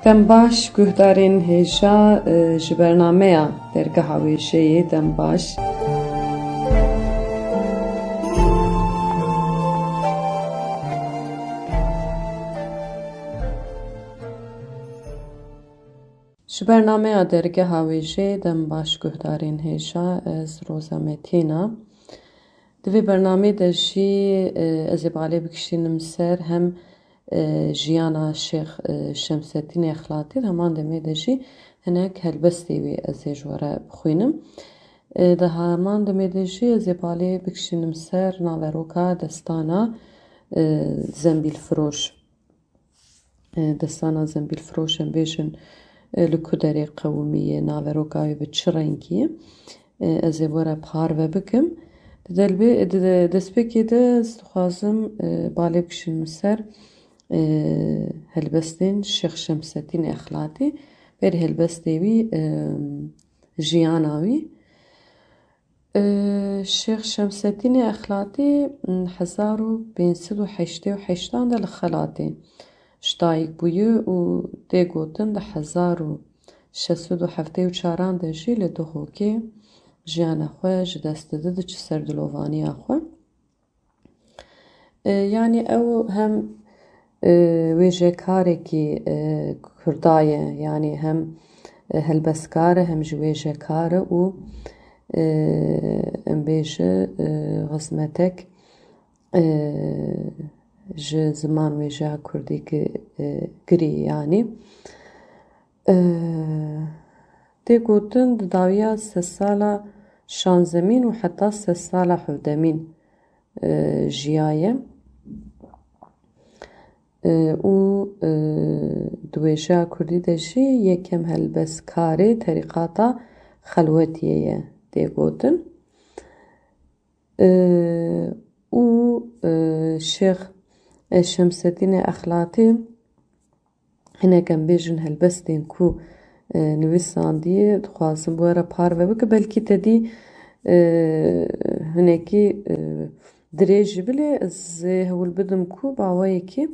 Dem baş guhdarên hêja ji bernameya dergeha wêjeyê dem baş. Ji bernameya dergeha wêjeyê dem baş guhdarên hêja ez Roza Metîna. Di vê bernameyê de jî ez ê balê bikişînim ser hem jiyana Şêx Şemseddîn Exlatî heman demê de jî hinek helbestê wê ez ê ji we re bixwînim. Di heman demê de jî ez ê balê bikişînim ser naveroka destana Zembîlfiroş. Destana Zembîlfiroş em bêjin li ku derê qewimî naveroka wê bi çi rengî ye. Ez ê were parve bikim. Di destpêkê de ez dixwazim balê bikişînim ser helbestên Şêx Şemseddîn Exlatî. Berî helbestê wî jiyana wî. Şêx Şemseddîn Exlatî 1588 de li Xelatê şitayîk bûye û tê gotin di 1674 de jî li Duhokê jiyana xwe ji dest dide diçe ser dilovaniya xwe. Yani ew hem wêjekarekî Kurda ye, yani hem helbestkar e hem jî wêjekar e û em bêje xizmetek ji ziman wêjeya Kurdî girî yani. Tê gotin di dawiya sed sala şanzemîn û heta sed sala hevdemîn jiyaye. û di wêjeya Kurdî de jî yekem helbestkarê terîqata xelwetiyê ye tê gotin. û Şêx Şemseddîn Exlatî hinek em bêjin helbestên ku nivîsandiye dixwazim bi we re parve bike, belkî tedî hinekî dirêj jî bile ez ê hewil bidim ku bawayekî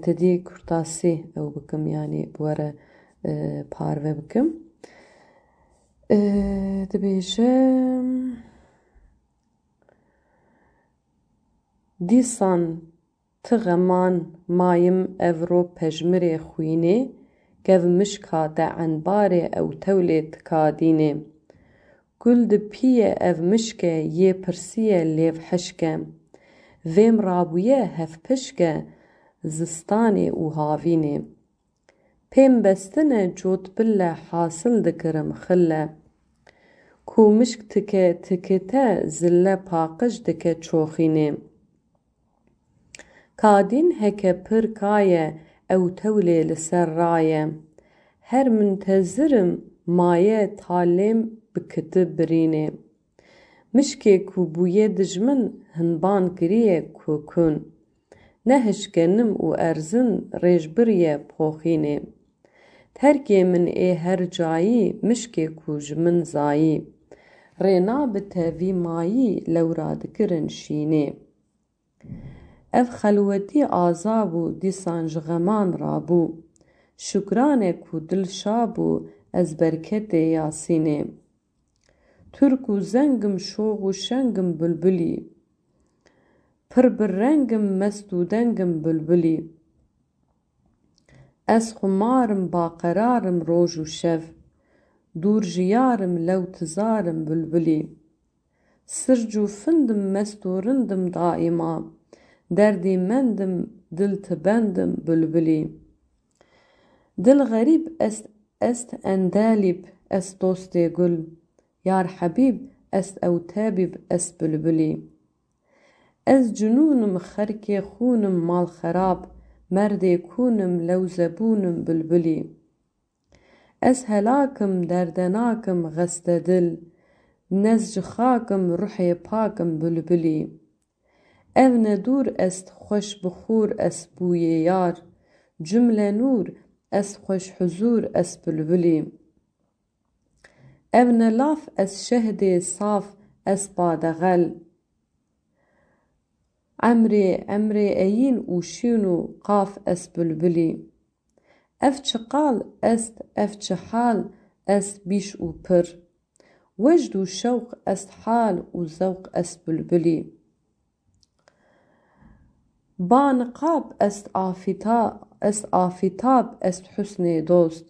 tedî kurtasî ew bikim, yani bi we re parve bikim. Dibêje dîsan ti xeman mayim evro pejmirê xwînê, gev mişka te enbarê ew tewlê tikadînê. Gul di pîyê ev mişke yê pirsîye lêv hişke. Vêm rabûye hevpişke zistanê û havînê. Pêm bestine cotbille hasil dikirim xille. Ku mişk tikite zille paqij dike çoxînê. Kadîn heke pir kaye ew tewlê li ser raye. Her muntezirim maye talêm bikiti birînê. Mişkê ku bûye dijmin hinban kiriye kûkûn. Ne hişkenim û erzin rêjbiriye poxînê. Terkê min ê her cayî mişkê ku ji min zayî. Rê nabite vî mayî lewra dikirin şînê. Ev xelwetî aza bû dîsan ji xeman rabû. Şukrane ku dil şabû ez berketê Yasînê. Türk û zengim şox û şengim bülbülî. Pir bi rengim mest û dengim bülbülî. Ez xumarim baqerarim roj û şev. Dûr ji yarim lewtizarim bülbülî. Sirc û findim mest û rindim daîma. Derdê mendim dil tibendim bülbülî. Dil xerîb est endelîb est dostê gul. Yar hebîb est ew tebîb est bülbülî. Ez cinûnim xerkê xûnim mal xerab. Merdê kûnim lewzebûnim bülbülî. Ez helakim derdenakim xeste dil. Nez ji xakim ruhê pakim bülbülî. Ev ne dûr est xweş bi xûr est bûyê yar. Cümle nûr est xweş huzûr est bülbülî. Ev ne laf est şehdê saf est badexel. Emrê eyîn û şîn û qaf est bülbülî. اف قال است اف حال است بیش و پر وجد و شوق است حال و ذوق است بلبلی با نقاب است آفتاب است حسن دوست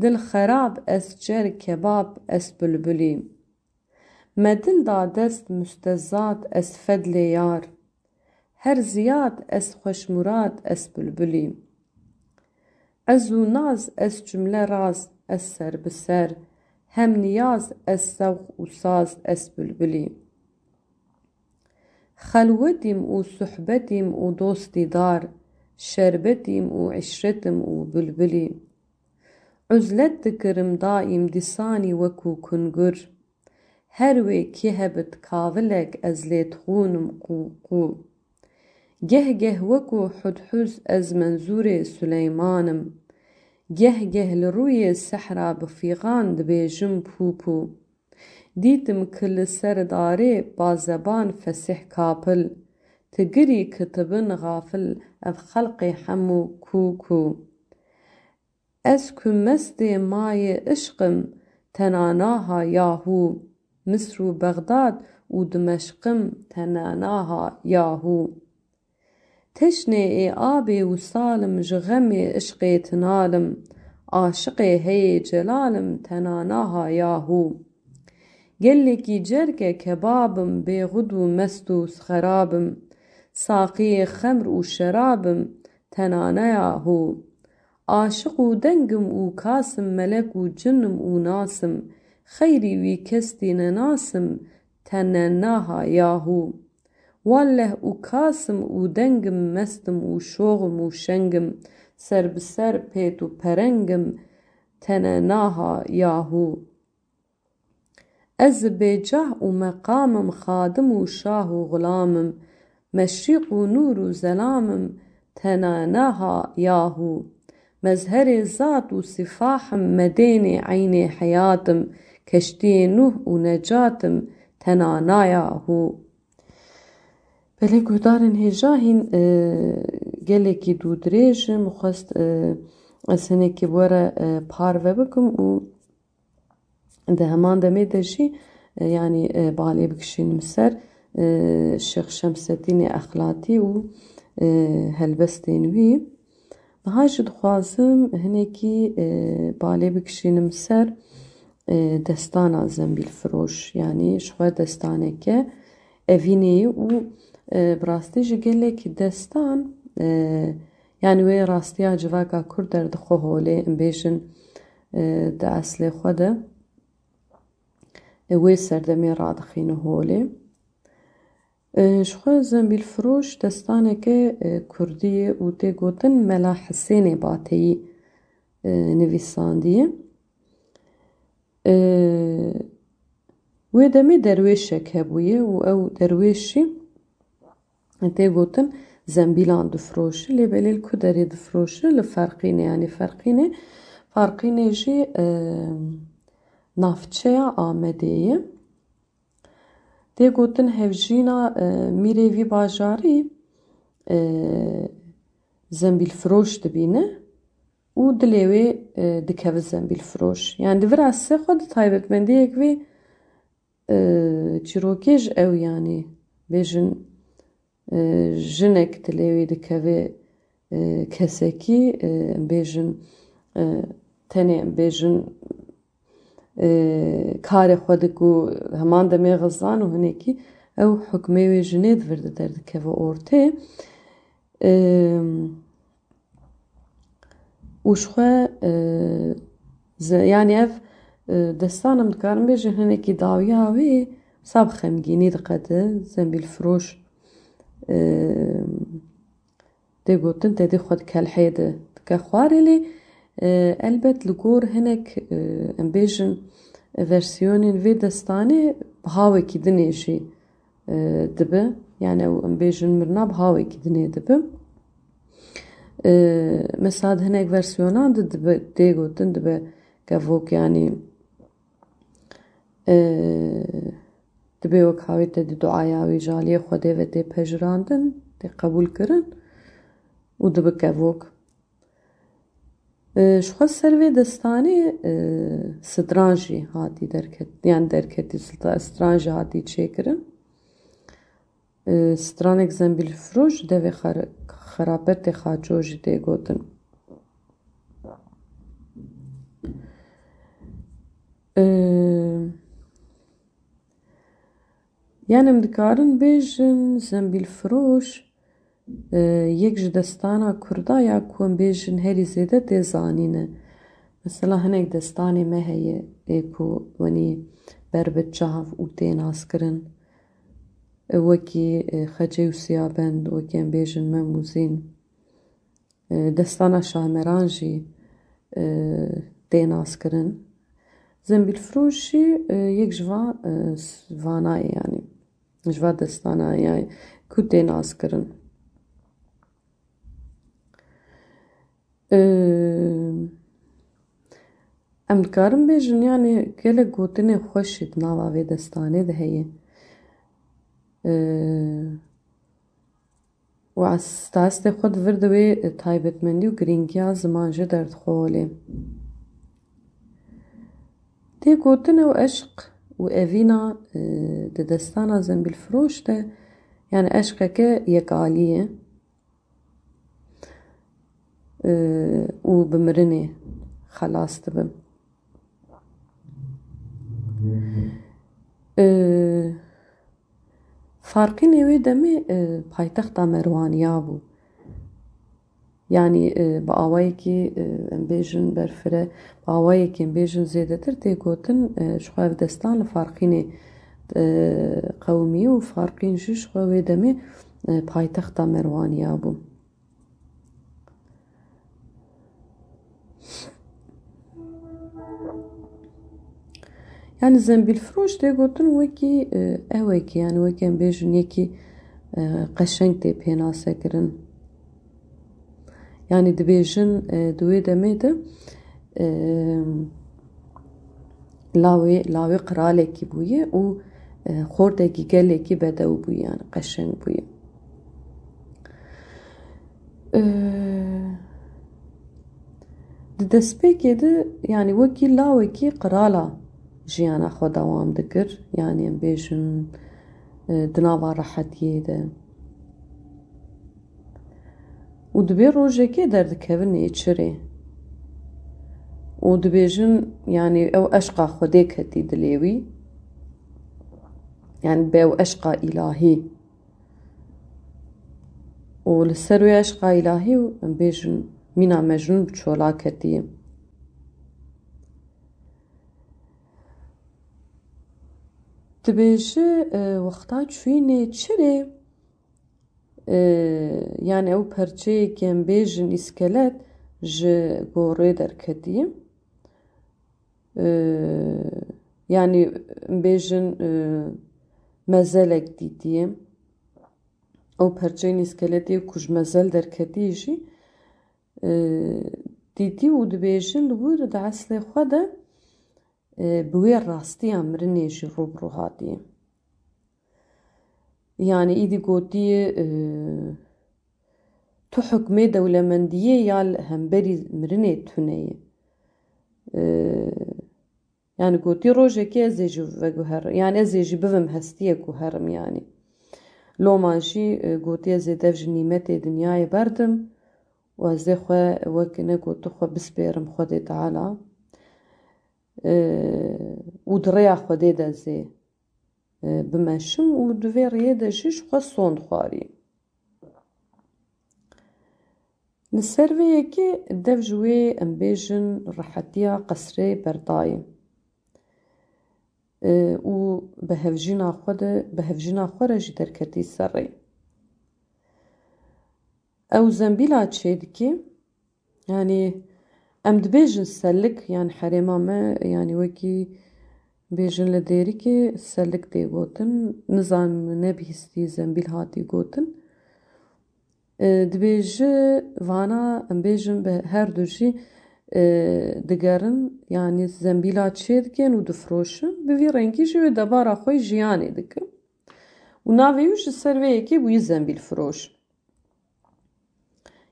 دل خراب است جر کباب است بلبلی مدل دادست مستزاد است فضل یار هر زیاد است خوش مراد است بلبلی عز و ناز است جمله راز است سر به سر هم نیاز است ذوق و ساز است بلبلی خلوتیم و صحبتیم و دوستی دار شربتیم و عشرتیم و بلبلی عزلت دکرم دایم دیسانی وکو کنگر هر وی که هبت کاولک از لیت خونم قو قو گه وکو حدحز از منظور سلیمانم گه لروی سحرا بفیغان دبیجم پو پو دیتم کل سرداره با زبان فسح کابل تگری کتبن غافل اف خلق حمو کو از که مست مای عشقم تناناها یاهو مصر و بغداد و دمشقم تناناها یاهو تشنه ای آب وصالم جغم عشق تنالم عاشق هی جلالم تناناها یاهو گلکی جرگ کبابم بیغد و مست و خرابم ساقی خمر و شرابم تنانه یاهو عاشق و دنگم و کاسم ملک و جنم و ناسم خیری وی کستی نناسم تنناها یاهو والله و کاسم و دنگم مستم و شوغم و شنگم سر بسر پیت و پرنگم تنناها یاهو از بجاه و مقامم خادم و شاه و غلامم مشرق و نور و ظلامم تناناها یاهو مظهر ذات و صفاحم مدین عین حیاتم کشتی نوح و نجاتم تنانا یاهو بله گودارن هجاهین گلکی دو دریجم خواست از هنکی بوره پارو بکم و ده همان دمه دجی yani بالی بکشینم سر شیخ شمس الدین اخلاطی و هلبستین وی بهاج دخوازم هنکی بالی بکشینم سر دستانا زنبیل فروش yani شوه دستانه که evini و براستی جگله که دستان yani وی راستیا جواکا کرد در دخو هوله بیشن ده اصل خوده وی سردمی رادخین هوله شخو زنبیل فروش دستانه که کردیه و تی گوتن ملا حسین باتهی نویساندیه وی دمی درویشک هبویه و او درویشی تی گوتن زنبیلان دفروشه لیبلیل کدری دفروشه لفرقینه yani فرقینه جی نافچه آمدهیه دی گوتن هفجینا میروی باجاری زنبیل فروش دبینه و دلیوی دکوه زنبیل فروش yani دور اسه خود تایبتمندی اگوی چیروکیج او yani بیجن جنک دلیوی دکوه کسکی بیجن تنه بیجن کار خود کو همان دمی غزان و هنکی او حکمه و جنید ورده درد که و ارته وشخه yani ev destanım dikarim bêjin hinekî dawiya wê sab xemgînî diqede zembil firoş tê gotin tedê xwe dikelhê de dike xwarê lê elbet li gor hinek em bêjin versiyonên vê destanê bi hawekî dinê jî dibe yani ew em bêjin mirna bi hawekî dinê dibe mesela hinek versiyonan de dibe tê gotin dibe gevok yani dibe wek hawê te dî duaya wê jaliyê Xwedê ve tê pejirandin tê qebûl kirin û dibe gevok Şuxa ser vê destanê stran jî hatî derket, yani derketî stran jî hatî çêkirin. Stranek zembîlfiroş ji devê xerapertê xaço jî tê gotin. Yani em dikarin bêjin zembîlfiroş yek ji destana Kurda ya ku em bêjin herî zêde tê zanîne. Mesela hinek destanê me heye ê ku wenî ber bi çav û tê naskirin. Wekî Xecê û Siyabend, wekî em bêjin Mem û Zîn. Destana Şahmeran jî tê naskirin. Zembîlfiroş jî yek ji vanayê yani ji va destanayê ku tê naskirin. Em dikarin bêjin yani gelek gotinê xweş jî di nava vê destanê de heye. û astahestê xwe divir di wê taybetmendî û girîngiya ziman jê derdixwe. Tê gotin ew eşq û evîna di destana zembîlfiroş de yani eşqeke yekalî ye û bi mirinê xelas dibin. Farqînê wê demê paytexta Merwaniya bû. Yani bi awayekî em bêjin berfire, bi awayekî em bêjin zêdetir tê gotin ji xwe ev destan li Farqînê qewmî û Farqîn jî ji xwe wê demê paytexta Merwaniya bû. Yani zembîlfiroş tê gotin wekî ewekî yani wekî em bêjin yekî qeşeng tê pênasekirin. Yani dibêjin di wê demê de lawê qiralekî bûye û xortekî gelekî bedew bûye yani qeşeng bûye. Di destpêkê de yani wekî lawekî qirala jiyana xwe dewam dikir. Yani em bêjin di nava rehetiyê de. û dibê rojekê derdikevin nêçirê. û dibêjin yani ew eşqa Xwedê ketî dilê wî. Yani bi ew eşqa îlahî. û li ser wê eşqa îlahî em bêjin mîna Mecnûn bi çola ketiye. Dibêje wexta çûyî nêçirê yani ew perçeyekî em bêjin îskelet ji gorê derketiye. Yani em bêjin mezelek dîtiye. Ew perçeyên îskeletê ku ji mezel derketî jî dîtî û dibêjin li wir di eslê xwe de bi wê rastiya mirinê jî rûbirû hatiye. Yani îdî gotiye tu hukmê dewlemendiyê ya li hemberî mirinê tune ye. Yani gotiye rojekê ez ê jî veguherim. Yani ez ê jî bivim hestiyek guherim yani. Loma jî gotiye ez ê dev ji nîmetê dinyayê berdim û ez ê xwe wek negotî xwe bispêrim Xwedê Teala û di rêya Xwedê de ez ê bimeşim û di vê rêyê de jî ji xwe son dixwarîm. Li ser vê yekê dev ji wê em bêjin rehetiya qesrê berdayê û bihevjîna xwe re jî derketî serê. Ew zembîla çê dike yani em dibêjin sellik yani herêma me yani wekî bêjin li Dêrikê sellik tê gotin. Nizanim ne bihîstî zembîl hatî gotin. Dibêje vana em bêjin bi her du jî digerin yani zembîla çê dikin û difiroşin. Bi vî rengî jî wê debara xwe jiyanê dikin. û navê wî ji ser vê yekê bûye zembîlfiroş.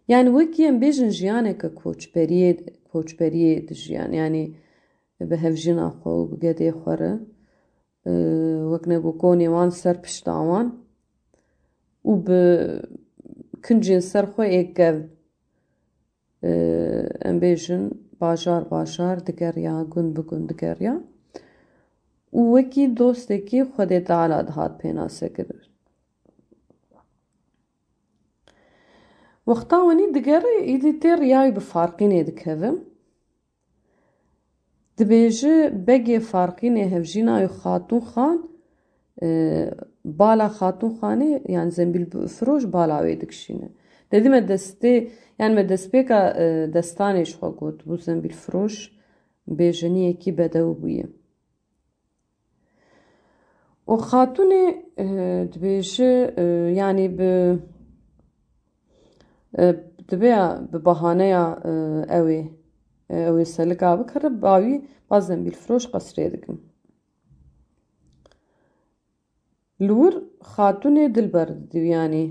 يعني وەکی ئەم بێژن ژیانێکە کۆچبەریێ دژیان یعنی بە هەڤژینا خۆ و بگەدێ خوەرە وەک نەگوکۆنێ وان سەر پشتاوان و بە کنجێن سەر خۆ ئێکگەڤ ئەم بێژن باژار دگەڕیا گوند بگوند دگەڕیا و وەکی دۆستێکی خودێ تەعالا دەهات پێناسەکرد وەختاوەنی دگەڕێ ئیدی تێ ڕیاوی بە فارقینێ دکەڤم دبێژە بەگێ فارقینێ هەڤژیناوی خاتوون خان بالا خاتوون خانێ یان زەمبیل فرۆش بالاوێ دکشینە دەدیمە دەستێ یان مە دەستپێکە دەستانێش خۆ گوت بوو زەمبیل فرۆش بێژەنیەکی بەدەو بوویە و خاتونێ دبێژە ینی دبێ بە بەهانەیە ئەوێ سەلکا بکەرە باوی با زەمبیل فرۆش قەسرێ دکم لور خاتونێ دلبەر ینی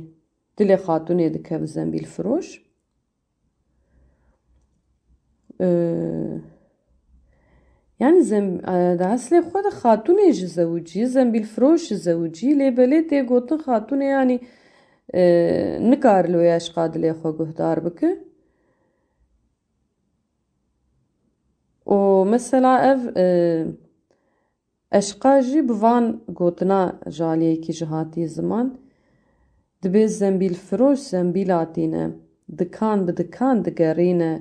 dilê xatûnê dikev zembîl firoş yani eslê xwe de xatûnê ji zewicî zembîl firoş ji zewicî lêbelê tê gotin xatûnê yanî nikare li wê eşqa dilê xwe guhdar bike û mesela ev eşqa jî bi van gotina jaliyekî ji hatiyê ziman dibê zembîl firoş zembîla tîne dikan bi dikan digerîne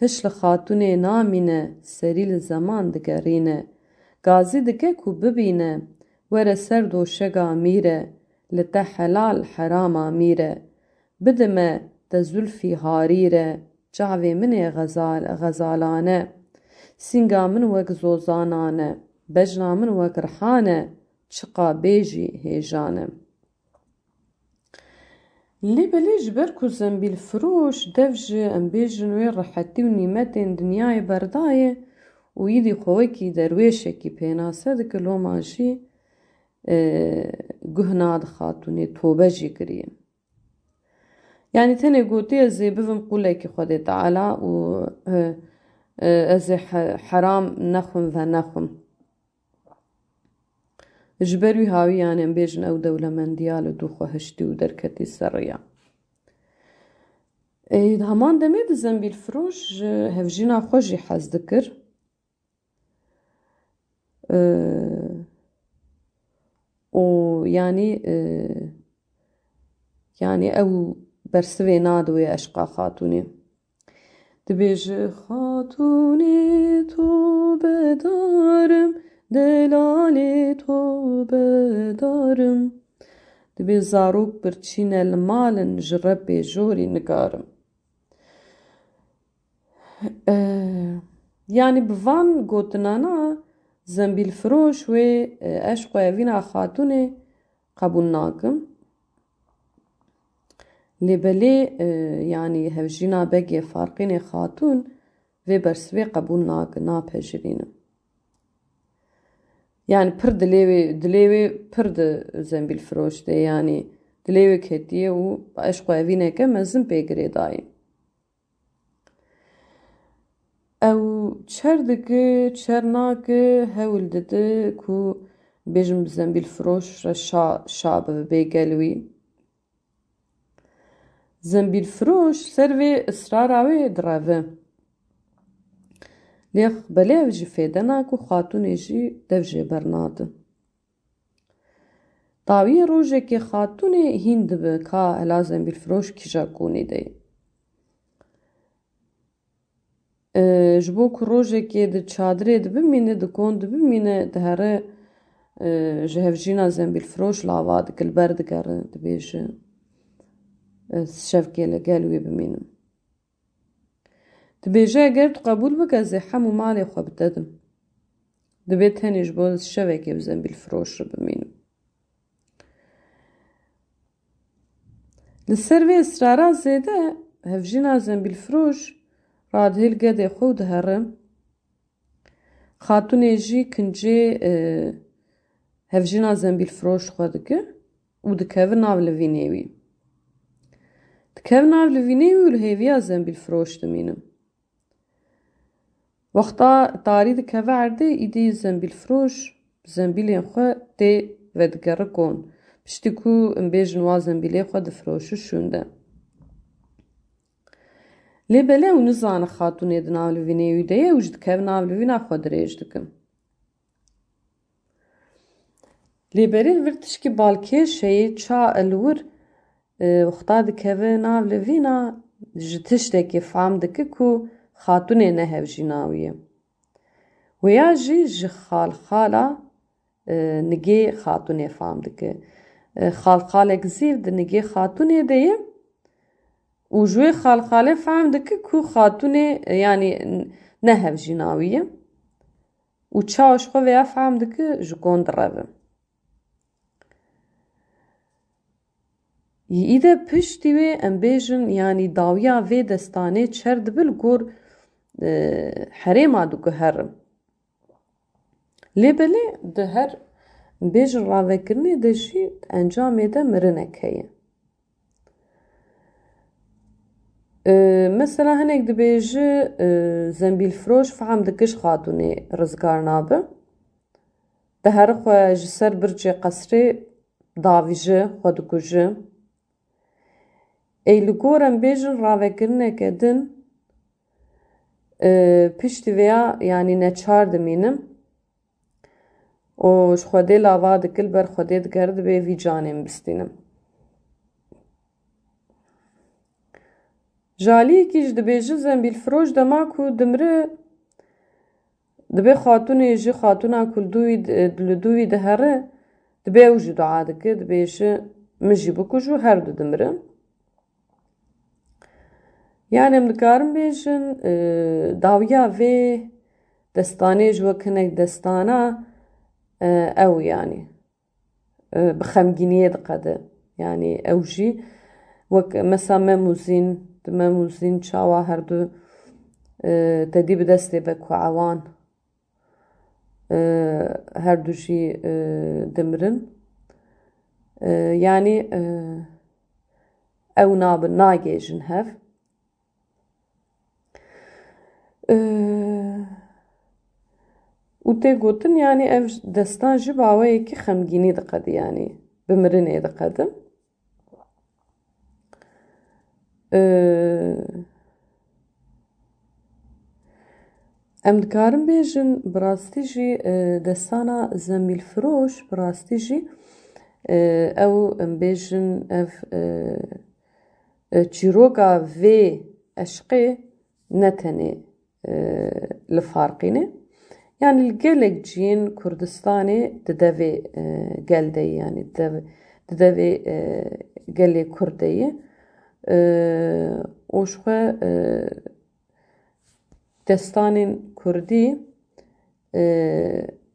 hiş li xatûnê namîne serî li zeman digerîne gazî dike ku bibîne were ser doşega mîre li te helal herama mîre bidime te zulfî harîre çavê min ê xezalane sînga min wek zozanane bejna min wek rihane çiqa bêjî hêjane lêbelê ji ber ku zembîl firoş dev ji em bêjin wê rihetî û nîmetên dinyayê berdaye û îdî xwe wekî derwêşekî pênase dike loma jî guh nadi xatûnê tobe jî kiriye yani tenê gotiye ez ê bivim qûlekî Xwedê Teala û ez ê heram nexwim ve nexwim ji ber wî hawî yani em bêjin ew dewlemendiya li dû xwe hiştî û derketî ser rêya heman demê di zembîl firoş ji hevjîna xwe jî hez dikir û yani ew bersivê nade wê eşqa xatûnê dibêje xatûnê tobe darim delalê tobe darim dibê zarok birçîne li malin ji Rebbê jorî nikarim yani bi van gotinana zembîl firoş wê eşq û evîna xatûnê qebûl nakim lêbelê yani hevjîna begê farqînê xatûn vê bersivê qebûl nakin napejirînim yani pir dilê wê pir di zembîl firoş de yani dilê wê ketiye û eşq û evîneke mezin pê girê daye ew çer dike çer nake hewl dide ku bêjim bi zembîl firoş re şa bibe bêgel wî zembîl firoş ser vê israra wê direve lê belê ev jî fêde nake û xatûnê jî dev jêber nadin dawiyê rojekê xatûnê hîn dibe ka hela zembîl firoş kîja konî de ye ji bo ku rojekê di çadirê dibimîne di kon dibimîne dihere ji hevjîna zembîl firoş lava dike li ber digere dibêje ez şevkê li gel wê bimînim dibêje eger tu qebûl bike ez ê hemû malê xwe bi te dim dibê tenê ji bo ez şevekê bi zembîl firoş re bimînim li ser vê israra zêde hevjîna zembîl firoş radihêl gedê xwe û dihere xatûnê jî kincê hevjîna zembîl firoş xwe dike û dikeve nav levînê wî Dikev nav li vînê û li hêviya zembîl firoş dimînim. Wexta tarî dikeve erdê îdî zembîl firoş zembîlên xwe tê vedigerikon piştî ku em bêjin wa zembîlê xwe difiroşe şûnde. Lê bele ew nizane xatunê di nav li vînê wî de ye û ji dikev nav li vîna xwe dirêj dikin. Lêberî vir tişkî balkêşeyê ça li wir wexta dikeve nav li vîna ji tiştekê fehm dike ku xatunê nehev jî nawî ye. Wêya jî ji xalxala nigê xatunê fehm dike. Xalxalek zîv di nigê xatunê de ye û ji wê xalxalê fehm dike ku xatunê yanî nehev jî nawî ye û çawa ji xwe vêya fehm dike ji gond direve. Îde piştî wê em bêjin yanî dawiya vê destanê çer dibe li gor herêma diguherin. Lê belê di her bêjin ravekirinê de jî encamê de mirinek heye. Mesela hinek dibêje zembîlfiroş fehm dike ji xatunê rizgar nabe. Dihere xwe ji ser bircê qesrê davîje, xwe dikuje. Ey li gor em bêjin ravekirineke din piştî vêya yanî neçar dimînim û ji Xwedê lava dike li ber Xwedê digere divê vî canê min bistînim. Ji aliyekî jî dibêje zembîlfiroş dema ku dimire dibe xatunê jî xatuna ku li dû wî dihere dibe ew jî dua dike dibêje min jî bikuje û her du dimirin. Yani em dikarin bêjin dawiya vê destanê ji wek hinek destana ew yanî bi xemgîniyê diqede. Yani ew jî wek mesela mem û zîn di mem û zîn çawa her du tedî bi destê ve ku ewan her du jî dimirin. Yani ew nabin nagêjin hev. û tê gotin yani ev destan jî baweyekî xemgînî diqede yani bi mirinê diqede. Em dikarin bêjin bi rastî jî destana zembîlfiroş bi rastî jî ew em bêjin ev çîroka vê eşqê ne tenê li Farqînê yani li gelek ciyên Kurdistanê di devê gel de ye yani di devê gelê Kurd de ye û ji xwe destanên Kurdî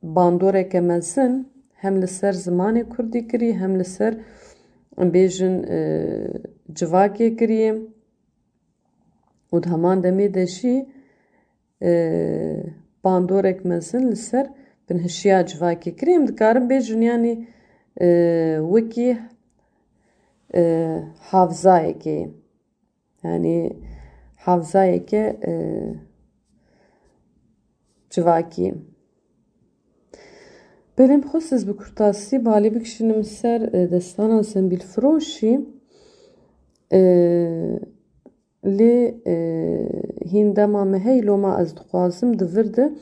bandoreke mezin hem li ser zimanê Kurdî kirî hem li ser em bêjin civakê kiriye û di heman demê de jî bandorek mezin li ser binhişiya civakê kirî. Em dikarin bêjin yanî wekî hafzayekê ye. Yani hafzayeke civakî. Belê xwest ez bi kurtasî balê bikişînim ser destana zembîlfiroşî lê hîn dema me hey loma ez dixwazim di vir de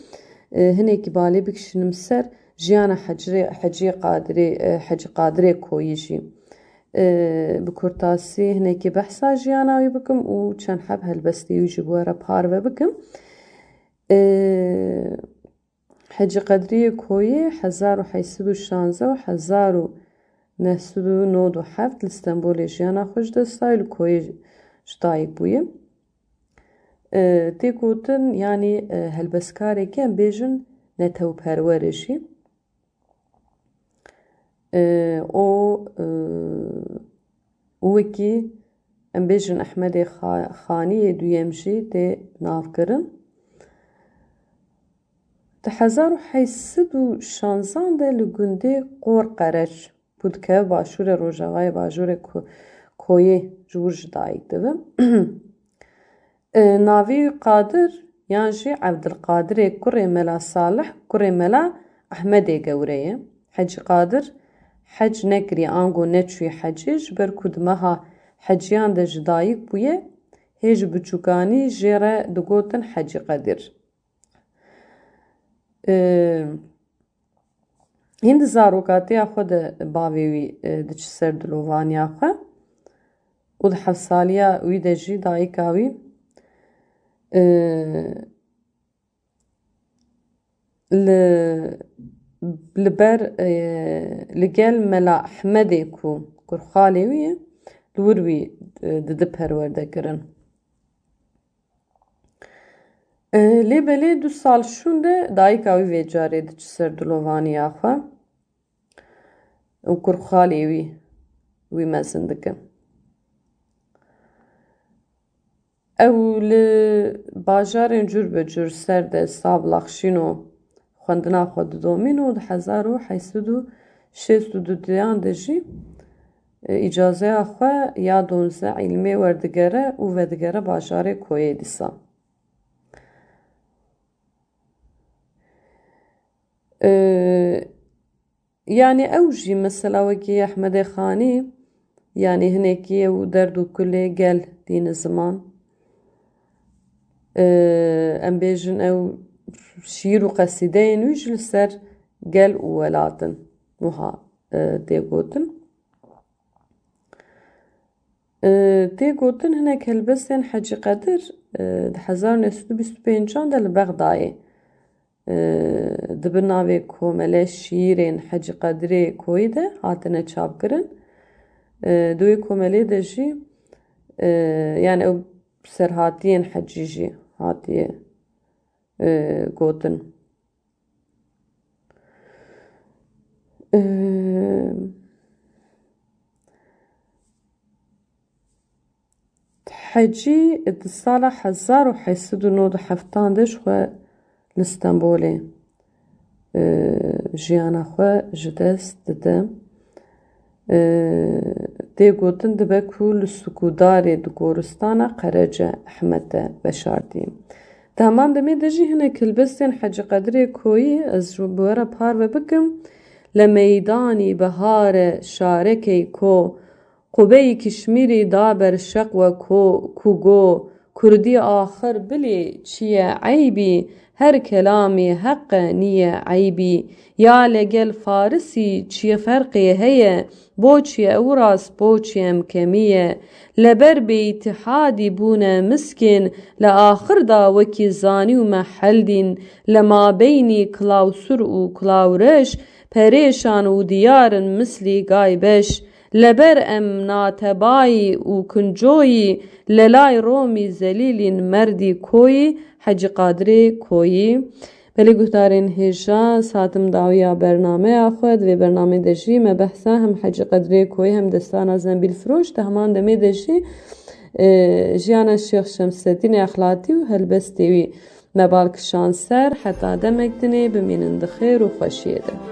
hinekî balê bikişînim ser jiyana Hecî Qadirê Koyî jî. Bi kurtasî hinekî behsa jiyana wî bikim û çend heb helbestê wî ji bo we re parve bikim. Hecî Qadirê Koyî 1816 û 1997 li Stenbolê jiyana xwe ji dest daye li Koyê ji dayîk bûye. Tê gotin yanî helbestkarekî em bêjin netewperwerê jî. û wekî em bêjin Ehmedê Xaniyê duyem jî tê navkirin. Di 1816 de li gundê Qorqereç bû dikeve başûrê Rojavayê bajûrê koyê ji wir ji dayîk dibin. Navê wî Qadir yan jî Evdilqadirê kurê Mela Salih kurê Mela Ehmedê gewre ye. Hecî Qadir hec nekiriye ango neçûye hecê ji ber ku di meha heciyan de ji dayîk bûye hê ji biçûkanî jê re digotin Hecî Qadir. Hîn di zarokatiya xwe de bavê wî diçe ser dilovaniya xwe û di hevsaliya wî de jî dayîka wî li ber li gel Mela Ehmedê ku kurxalê wî ye li wir wî didi perwerdekirin. Lêbelê 2 sal şûn de dayîka wî vê carê diçe ser dilovaniya xwe û kurxalê wî mezin dike. Ew li bajarên cur bi cur ser de savlaxşîn û xwendina xwe didomîn û di 1862 de jî îcazeya xwe ya 12 îlmê werdigere û vedigere bajarê Koyê dîsa. Yani ew jî mesela wekî Ehmedê Xanî yani hinekî ew derd û kulê gel dîne ziman. Em bêjin ew şîr û qesîdeyên wî ji li ser gel û welatin wiha tê gotin. Tê gotin hinek helbestên Hecî Qadir di 1925 de li Bexdayê di bin navê Komele Şîrên Hecî Qadirê Koyî de hatine çapkirin. Di wê komelê de jî yani ew serhatiyên hecî jî hatiye gotin. Hecî di sala 1879 xwe li Stenbolê jiyana xwe ji dest dide. Tê gotin dibe ku li Sûkudarê di goristana Qerece Ehmed de veşartî. Di heman demê de jî hinek helbestên Hecî Qadirê Koyî ez ji bi we re parve bikim. Li meydanî biharê şarekê ko qubeyî Kişmîrî da ber şeq we ku got Kurdî axir bilê çi ye eybî her kelamê heqe niye eybî ya legel Farisî çi ye ferqê heye boçî ew rast boçî em kemî ye leber bêîtihadî bûne miskên li axir da wekî zanî û mehel dîn li mabeynî Kilawsûr û Kilawreş perêşan û diyarin mislî gay beş leber em natebayî û kuncoyî lelay Romî zelîlîn merdî Koyî Hecî Qadirê Koyî. Belê guhdarên hêja satim dawiya bernameya xwe di vê bernamê de jî me behsa hem Hecî Qadirê Koyî hem destana Zembîlfiroş di heman demê de jî jiyana Şêx Şemseddînê Exlatî û helbestê wî me balkişan ser heta demek dinê bimînin di xêr û xweşiyê de.